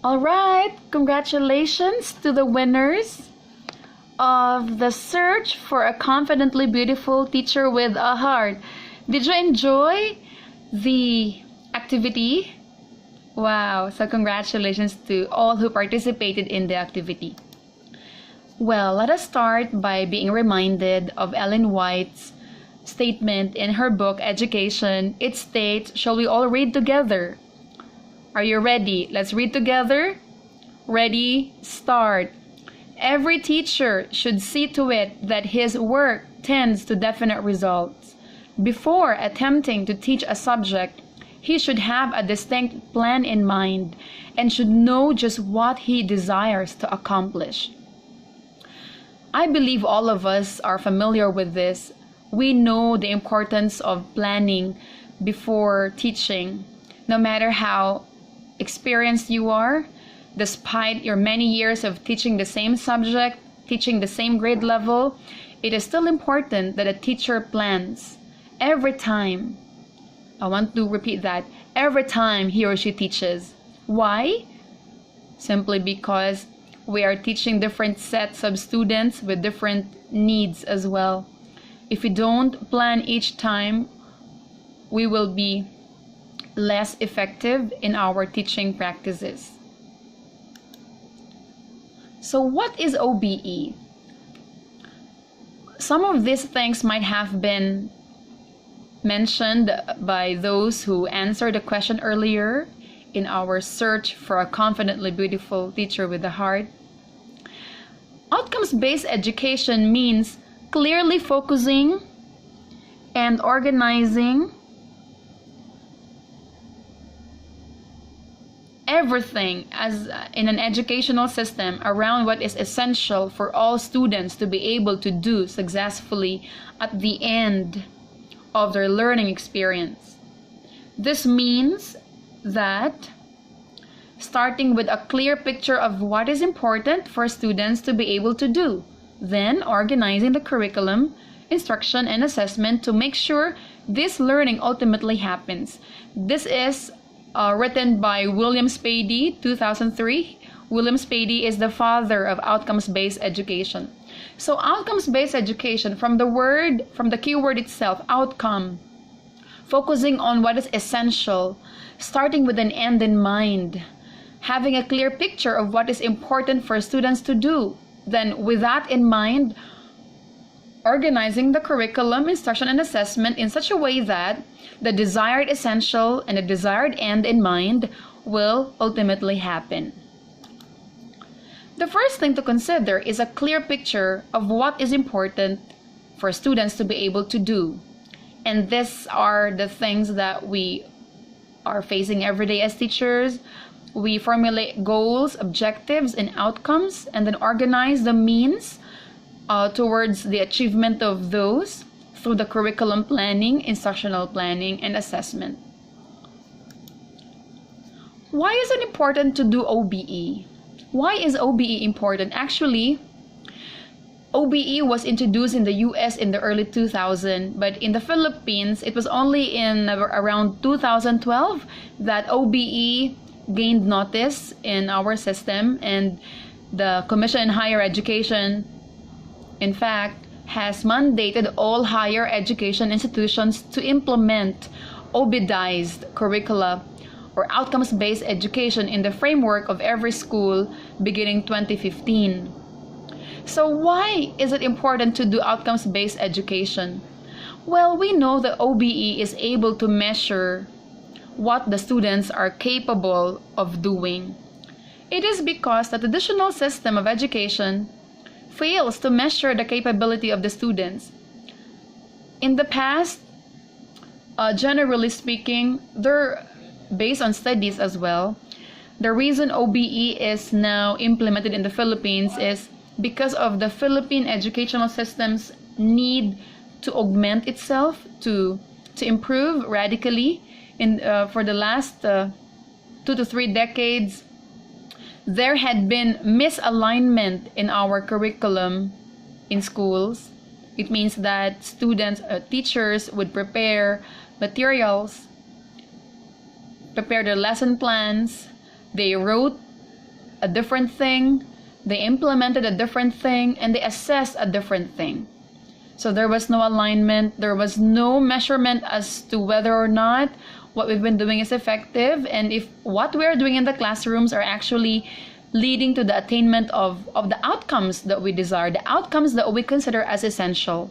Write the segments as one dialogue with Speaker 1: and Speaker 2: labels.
Speaker 1: All right, congratulations to the winners of the search for a confidently beautiful teacher with a heart. Did you enjoy the activity? Wow, so congratulations to all who participated in the activity. Well, let us start by being reminded of Ellen White's statement in her book Education. It states, shall we all read together? Are you ready? Let's read together. Ready, start. Every teacher should see to it that his work tends to definite results. Before attempting to teach a subject, he should have a distinct plan in mind and should know just what he desires to accomplish. I believe all of us are familiar with this. We know the importance of planning before teaching. No matter how experienced you are, despite your many years of teaching the same subject, teaching the same grade level, it is still important that a teacher plans every time. I want to repeat that, every time he or she teaches. Why? Simply because we are teaching different sets of students with different needs as well. If we don't plan each time, we will be less effective in our teaching practices. So what is OBE? Some of these things might have been mentioned by those who answered the question earlier in our search for a confidently beautiful teacher with a heart. Outcomes-based education means clearly focusing and organizing everything as in an educational system around what is essential for all students to be able to do successfully at the end of their learning experience. This means that starting with a clear picture of what is important for students to be able to do, then organizing the curriculum, instruction, and assessment to make sure this learning ultimately happens. This is written by William Spady, 2003. William Spady is the father of outcomes-based education. So outcomes-based education, from the keyword itself, outcome, focusing on what is essential, starting with an end in mind, having a clear picture of what is important for students to do. Then with that in mind, organizing the curriculum, instruction, and assessment in such a way that the desired essential and the desired end in mind will ultimately happen. The first thing to consider is a clear picture of what is important for students to be able to do. And these are the things that we are facing every day as teachers. We formulate goals, objectives, and outcomes, and then organize the means towards the achievement of those through the curriculum planning, instructional planning, and assessment. Why is it important to do OBE? Why is OBE important? Actually, OBE was introduced in the US in the early 2000s, but in the Philippines, it was only in around 2012 that OBE gained notice in our system, and the Commission on Higher Education, in fact, has mandated all higher education institutions to implement OBE-ized curricula or outcomes-based education in the framework of every school beginning 2015. So why is it important to do outcomes-based education? Well, we know that OBE is able to measure what the students are capable of doing. It is because the traditional system of education fails to measure the capability of the students. In the past, generally speaking, they're based on studies as well. The reason OBE is now implemented in the Philippines is because of the Philippine educational system's need to augment itself, to improve radically. For the last 2 to 3 decades, there had been misalignment in our curriculum in schools. It means that teachers would prepare materials, prepare their lesson plans. They wrote a different thing, they implemented a different thing, and they assessed a different thing. So there was no alignment, there was no measurement as to whether or not what we've been doing is effective, and if what we're doing in the classrooms are actually leading to the attainment of the outcomes that we desire, the outcomes that we consider as essential.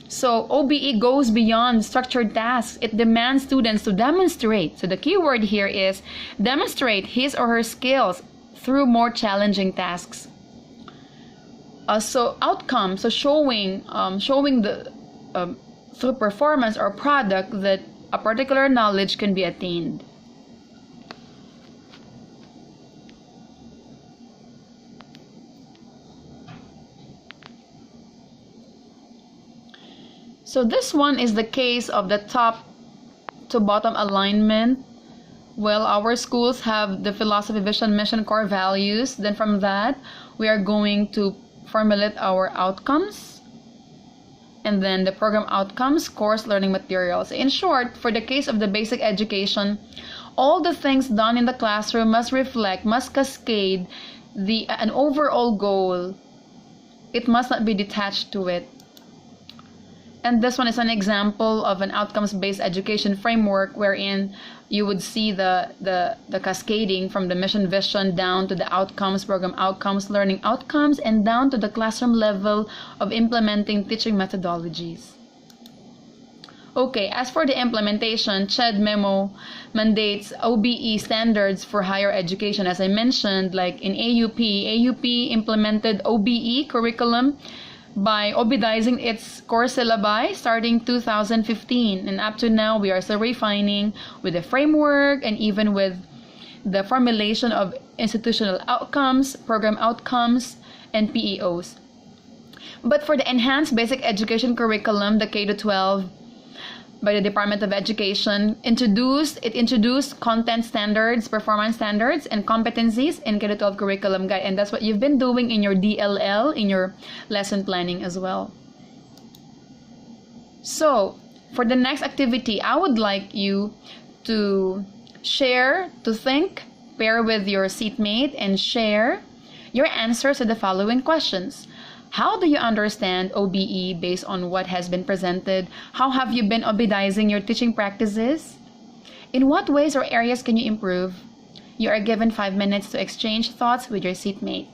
Speaker 1: So OBE goes beyond structured tasks. It demands students to demonstrate. So the key word here is demonstrate his or her skills through more challenging tasks. So outcome, so showing the through performance or product that a particular knowledge can be attained. So this one is the case of the top to bottom alignment. Well, our schools have the philosophy, vision, mission, core values. Then from that, we are going to formulate our outcomes. And then the program outcomes, course learning materials. In short, for the case of the basic education, all the things done in the classroom must reflect, must cascade an overall goal. It must not be detached to it. And this one is an example of an outcomes-based education framework wherein you would see the cascading from the mission vision down to the outcomes, program outcomes, learning outcomes, and down to the classroom level of implementing teaching methodologies. Okay, as for the implementation, CHED memo mandates OBE standards for higher education. As I mentioned, like in AUP implemented OBE curriculum by obedizing its core syllabi starting 2015, and up to now we are still refining with the framework and even with the formulation of institutional outcomes, program outcomes, and PEOs. But for the enhanced basic education curriculum, the K-12 by the Department of Education introduced content standards, performance standards, and competencies in K-12 curriculum guide, and that's what you've been doing in your DLL, in your lesson planning as well. So for the next activity, I would like you to share, to think, pair with your seatmate, and share your answers to the following questions. How do you understand OBE based on what has been presented? How have you been obedizing your teaching practices? In what ways or areas can you improve? You are given 5 minutes to exchange thoughts with your seatmate.